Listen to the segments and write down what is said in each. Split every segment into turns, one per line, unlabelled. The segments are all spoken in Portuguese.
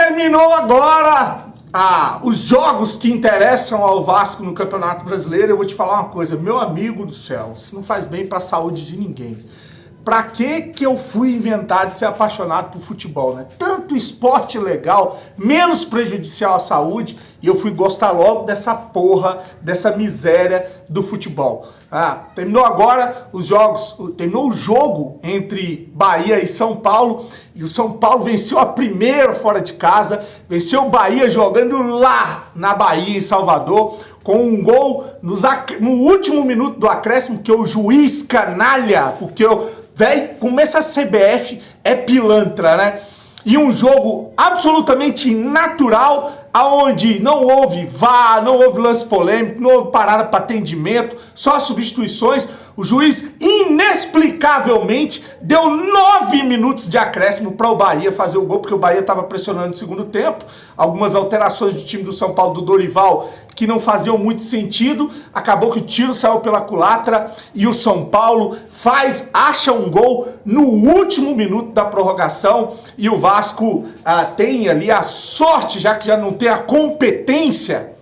Terminou agora os jogos que interessam ao Vasco no Campeonato Brasileiro. Eu vou te falar uma coisa, meu amigo do céu, isso não faz bem para a saúde de ninguém. Pra que eu fui inventar de ser apaixonado por futebol, né? Tanto esporte legal, menos prejudicial à saúde, e eu fui gostar logo dessa porra, dessa miséria do futebol. Terminou agora os jogos, terminou o jogo entre Bahia e São Paulo, e o São Paulo venceu a primeira fora de casa, venceu o Bahia jogando lá na Bahia, em Salvador, com um gol no último minuto do acréscimo, que o juiz canalha, porque como essa CBF é pilantra, né? E um jogo absolutamente natural, aonde não houve VAR, não houve lance polêmico, não houve parada para atendimento, só substituições. O juiz, inexplicavelmente, deu 9 minutos de acréscimo para o Bahia fazer o gol, porque o Bahia estava pressionando no segundo tempo. Algumas alterações do time do São Paulo, do Dorival, que não faziam muito sentido. Acabou que o tiro saiu pela culatra e o São Paulo acha um gol no último minuto da prorrogação. E o Vasco tem ali a sorte, já que já não tem a competência,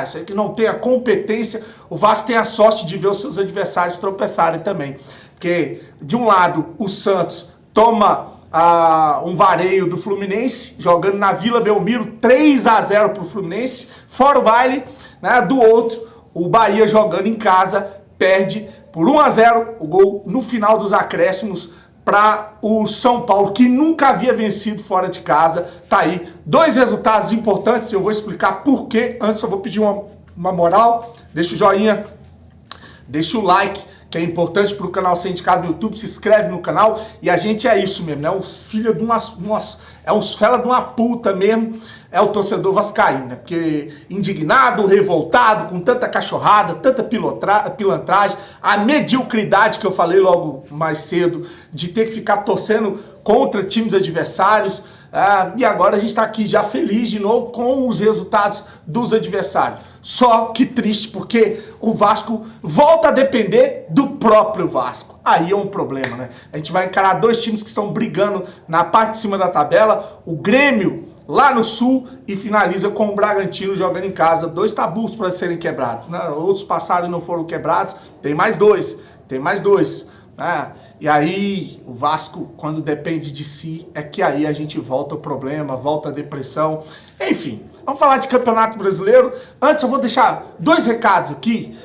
sei que não tem a competência, o Vasco tem a sorte de ver os seus adversários tropeçarem também. Porque, de um lado, o Santos toma um vareio do Fluminense, jogando na Vila Belmiro, 3-0 pro Fluminense, fora o baile, né? Do outro, o Bahia jogando em casa, perde por 1-0, o gol no final dos acréscimos para o São Paulo, que nunca havia vencido fora de casa. Tá aí, 2 resultados importantes, eu vou explicar por quê. Antes eu vou pedir uma moral, deixa o joinha, deixa o like, que é importante para o canal ser indicado no YouTube, se inscreve no canal, e a gente é isso mesmo, né? Os filhos de uns fela de uma puta mesmo, é o torcedor vascaíno, né? Porque indignado, revoltado, com tanta cachorrada, tanta pilantragem, a mediocridade que eu falei logo mais cedo, de ter que ficar torcendo contra times adversários, e agora a gente está aqui já feliz de novo com os resultados dos adversários. Só que triste, porque o Vasco volta a depender do próprio Vasco. Aí é um problema, né? A gente vai encarar 2 times que estão brigando na parte de cima da tabela. O Grêmio lá no Sul e finaliza com o Bragantino jogando em casa. 2 tabus para serem quebrados, né? Outros passaram e não foram quebrados. Tem mais 2. E aí o Vasco, quando depende de si, é que aí a gente volta ao problema, volta a depressão. Enfim, vamos falar de Campeonato Brasileiro. Antes eu vou deixar 2 recados aqui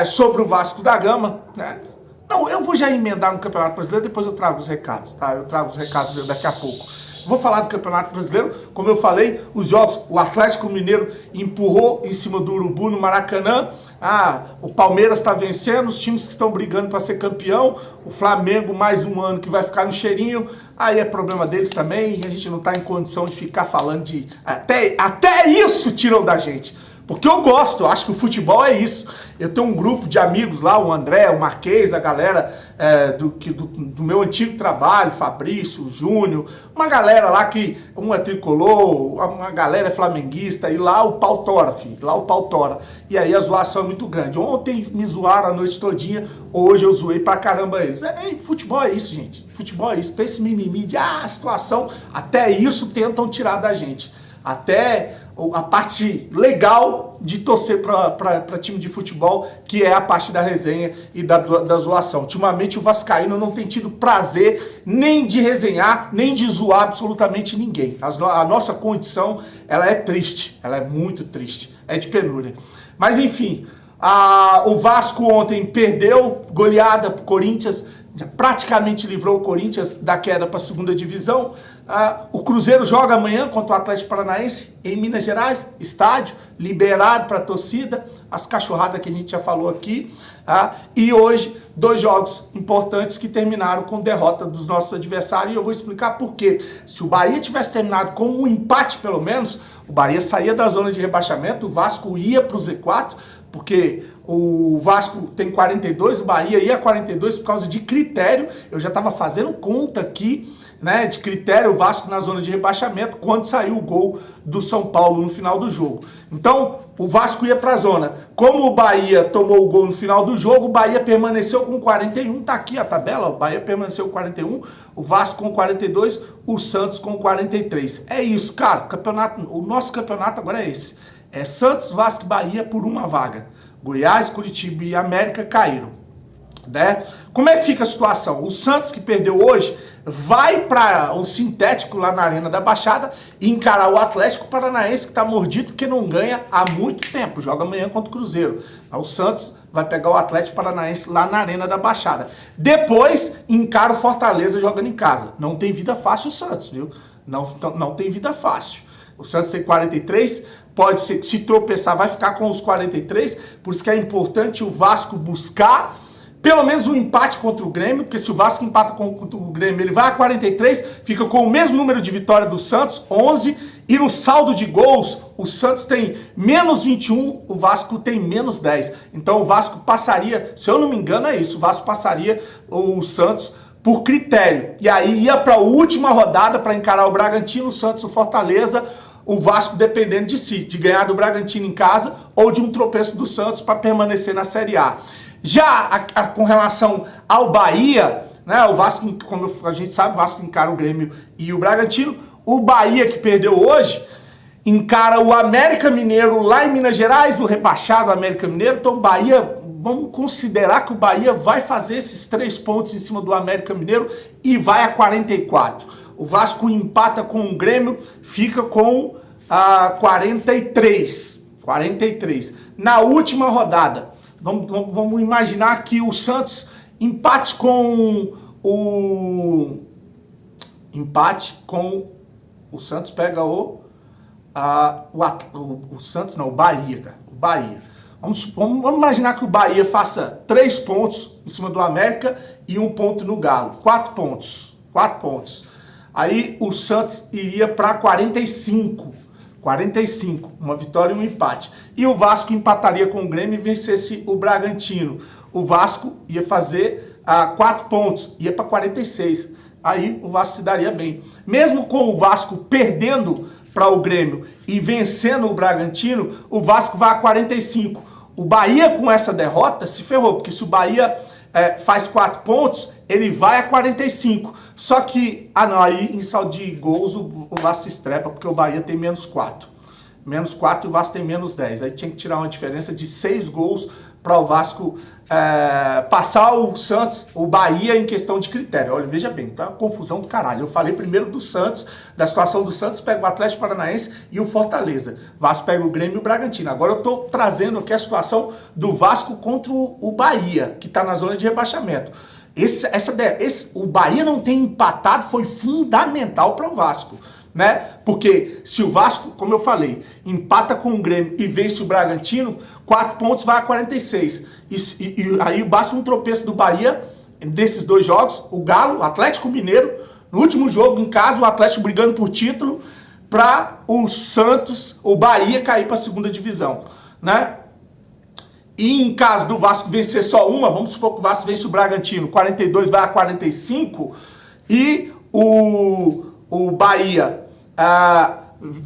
sobre o Vasco da Gama, né? Não, eu vou já emendar no Campeonato Brasileiro, depois eu trago os recados, tá? Eu trago os recados daqui a pouco. Vou falar do Campeonato Brasileiro, como eu falei, os jogos, o Atlético Mineiro empurrou em cima do Urubu no Maracanã, o Palmeiras está vencendo, os times que estão brigando para ser campeão, o Flamengo mais um ano que vai ficar no cheirinho, aí é problema deles também, e a gente não está em condição de ficar falando de... Até isso tiram da gente. Porque eu gosto, eu acho que o futebol é isso. Eu tenho um grupo de amigos lá, o André, o Marquês, a galera do meu antigo trabalho, Fabrício, o Júnior, uma galera lá que um é tricolor, uma galera é flamenguista, e lá o pau tora, filho, lá o pau tora. E aí a zoação é muito grande. Ontem me zoaram a noite todinha, hoje eu zoei pra caramba eles. Futebol é isso, gente. Futebol é isso. Tem esse mimimi de situação, até isso tentam tirar da gente. Até a parte legal de torcer para time de futebol, que é a parte da resenha e da zoação. Ultimamente o vascaíno não tem tido prazer nem de resenhar, nem de zoar absolutamente ninguém. A nossa condição, ela é triste, ela é muito triste, é de penúria. Mas enfim, o Vasco ontem perdeu, goleada pro Corinthians, praticamente livrou o Corinthians da queda para a 2ª divisão. O Cruzeiro joga amanhã contra o Atlético Paranaense em Minas Gerais, estádio liberado para a torcida, as cachorradas que a gente já falou aqui. E hoje 2 jogos importantes que terminaram com derrota dos nossos adversários, e eu vou explicar por quê. Se o Bahia tivesse terminado com um empate pelo menos, o Bahia saía da zona de rebaixamento, o Vasco ia para o Z4, porque o Vasco tem 42, o Bahia ia 42 por causa de critério. Eu já estava fazendo conta aqui, né, de critério, o Vasco na zona de rebaixamento, quando saiu o gol do São Paulo no final do jogo. Então, o Vasco ia para a zona. Como o Bahia tomou o gol no final do jogo, o Bahia permaneceu com 41, tá aqui a tabela, o Bahia permaneceu com 41, o Vasco com 42, o Santos com 43. É isso, cara, o nosso campeonato agora é esse. É Santos, Vasco e Bahia por uma vaga. Goiás, Curitiba e América caíram, né? Como é que fica a situação? O Santos, que perdeu hoje, vai para o sintético lá na Arena da Baixada e encarar o Atlético Paranaense, que está mordido porque não ganha há muito tempo. Joga amanhã contra o Cruzeiro. O Santos vai pegar o Atlético Paranaense lá na Arena da Baixada. Depois, encara o Fortaleza jogando em casa. Não tem vida fácil o Santos, viu? Não tem vida fácil. O Santos tem 43, pode ser que se tropeçar vai ficar com os 43, por isso que é importante o Vasco buscar pelo menos um empate contra o Grêmio, porque se o Vasco empata contra o Grêmio, ele vai a 43, fica com o mesmo número de vitória do Santos, 11, e no saldo de gols, o Santos tem menos 21, o Vasco tem menos 10. Então o Vasco passaria, se eu não me engano é isso, o Vasco passaria o Santos por critério. E aí ia para a última rodada para encarar o Bragantino, o Santos, o Fortaleza, o Vasco dependendo de si, de ganhar do Bragantino em casa ou de um tropeço do Santos para permanecer na Série A. Já com relação ao Bahia, né, o Vasco, como a gente sabe, o Vasco encara o Grêmio e o Bragantino. O Bahia, que perdeu hoje, encara o América Mineiro lá em Minas Gerais, o rebaixado América Mineiro. Então o Bahia, vamos considerar que o Bahia vai fazer esses 3 pontos em cima do América Mineiro e vai a 44. O Vasco empata com o Grêmio, fica com 43. Na última rodada, vamos imaginar que o Santos empate com o Santos pega o Santos, não, o Bahia, cara. O Bahia. Vamos imaginar que o Bahia faça 3 pontos em cima do América e 1 ponto no Galo. 4 pontos. Aí o Santos iria para 45, uma vitória e um empate. E o Vasco empataria com o Grêmio e vencesse o Bragantino. O Vasco ia fazer 4 pontos, ia para 46. Aí o Vasco se daria bem. Mesmo com o Vasco perdendo para o Grêmio e vencendo o Bragantino, o Vasco vai a 45. O Bahia com essa derrota se ferrou, porque se o Bahia faz 4 pontos, ele vai a 45. Só que, aí em saldo de gols o Vasco se estrepa, porque o Bahia tem menos 4. Menos 4 e o Vasco tem menos 10. Aí tinha que tirar uma diferença de 6 gols para o Vasco passar o Santos, o Bahia em questão de critério. Olha, veja bem, tá uma confusão do caralho. Eu falei primeiro do Santos, da situação do Santos, pega o Atlético Paranaense e o Fortaleza. Vasco pega o Grêmio e o Bragantino. Agora eu tô trazendo aqui a situação do Vasco contra o Bahia, que tá na zona de rebaixamento. O Bahia não ter empatado foi fundamental para o Vasco, né? Porque se o Vasco, como eu falei, empata com o Grêmio e vence o Bragantino, 4 pontos vai a 46. E aí basta um tropeço do Bahia desses 2 jogos, o Galo, o Atlético Mineiro, no último jogo em casa, o Atlético brigando por título, para o Santos, o Bahia cair para a 2ª divisão, né? E em caso do Vasco vencer só uma, vamos supor que o Vasco vence o Bragantino, 42 vai a 45, e o Bahia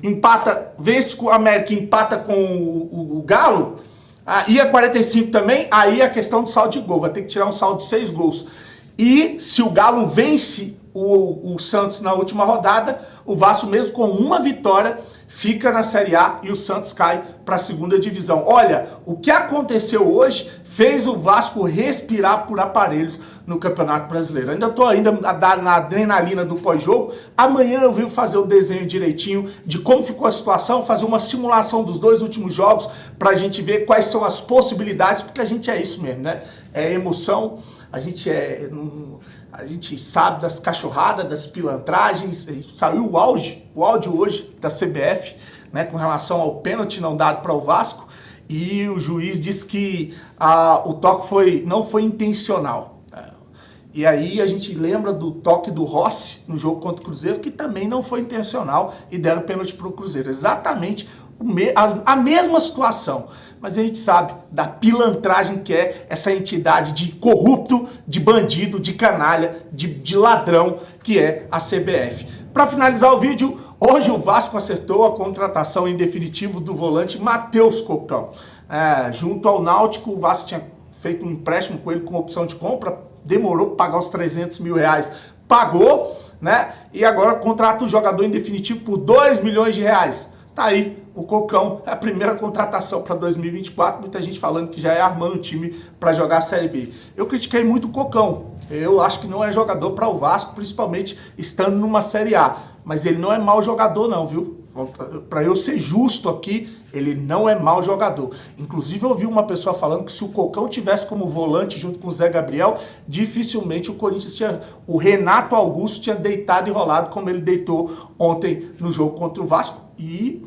empata, vence com o América, empata com o Galo, e a 45 também, aí a questão de saldo de gol, vai ter que tirar um saldo de 6 gols. E se o Galo vence o Santos na última rodada, o Vasco mesmo com uma vitória fica na Série A e o Santos cai para a 2ª divisão. Olha, o que aconteceu hoje fez o Vasco respirar por aparelhos no Campeonato Brasileiro. Ainda estou na adrenalina do pós-jogo. Amanhã eu venho fazer o desenho direitinho de como ficou a situação, fazer uma simulação dos 2 últimos jogos para a gente ver quais são as possibilidades, porque a gente é isso mesmo, né? É emoção. A gente sabe das cachorradas, das pilantragens. Saiu o áudio hoje da CBF, né, com relação ao pênalti não dado para o Vasco, e o juiz disse que o toque não foi intencional. E aí a gente lembra do toque do Rossi no jogo contra o Cruzeiro, que também não foi intencional e deram pênalti para o Cruzeiro. Exatamente a mesma situação. Mas a gente sabe da pilantragem que é essa entidade de corrupto, de bandido, de canalha, de ladrão que é a CBF. Para finalizar o vídeo, hoje o Vasco acertou a contratação em definitivo do volante Matheus Cocão. Junto ao Náutico, o Vasco tinha feito um empréstimo com ele com opção de compra, demorou para pagar os 300 mil reais, pagou, né? E agora contrata o jogador em definitivo por 2 milhões de reais. Tá aí o Cocão, é a primeira contratação para 2024, muita gente falando que já é armando o time para jogar a Série B. Eu critiquei muito o Cocão, eu acho que não é jogador para o Vasco, principalmente estando numa Série A, mas ele não é mau jogador não, viu? Para eu ser justo aqui, ele não é mau jogador. Inclusive eu ouvi uma pessoa falando que se o Cocão tivesse como volante junto com o Zé Gabriel, dificilmente o Corinthians tinha, o Renato Augusto tinha deitado e rolado como ele deitou ontem no jogo contra o Vasco. E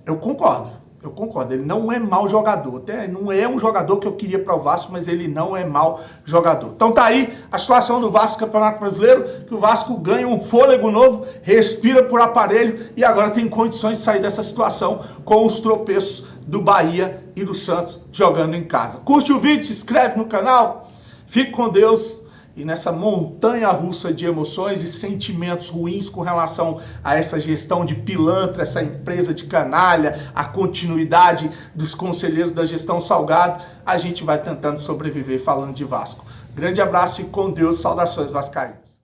eu concordo, ele não é mau jogador, até não é um jogador que eu queria para o Vasco, mas ele não é mau jogador. Então tá aí a situação do Vasco no Campeonato Brasileiro, que o Vasco ganha um fôlego novo, respira por aparelho e agora tem condições de sair dessa situação com os tropeços do Bahia e do Santos jogando em casa. Curte o vídeo, se inscreve no canal, fique com Deus. E nessa montanha-russa de emoções e sentimentos ruins com relação a essa gestão de pilantra, essa empresa de canalha, a continuidade dos conselheiros da gestão Salgado, a gente vai tentando sobreviver falando de Vasco. Grande abraço e com Deus, saudações vascaínas.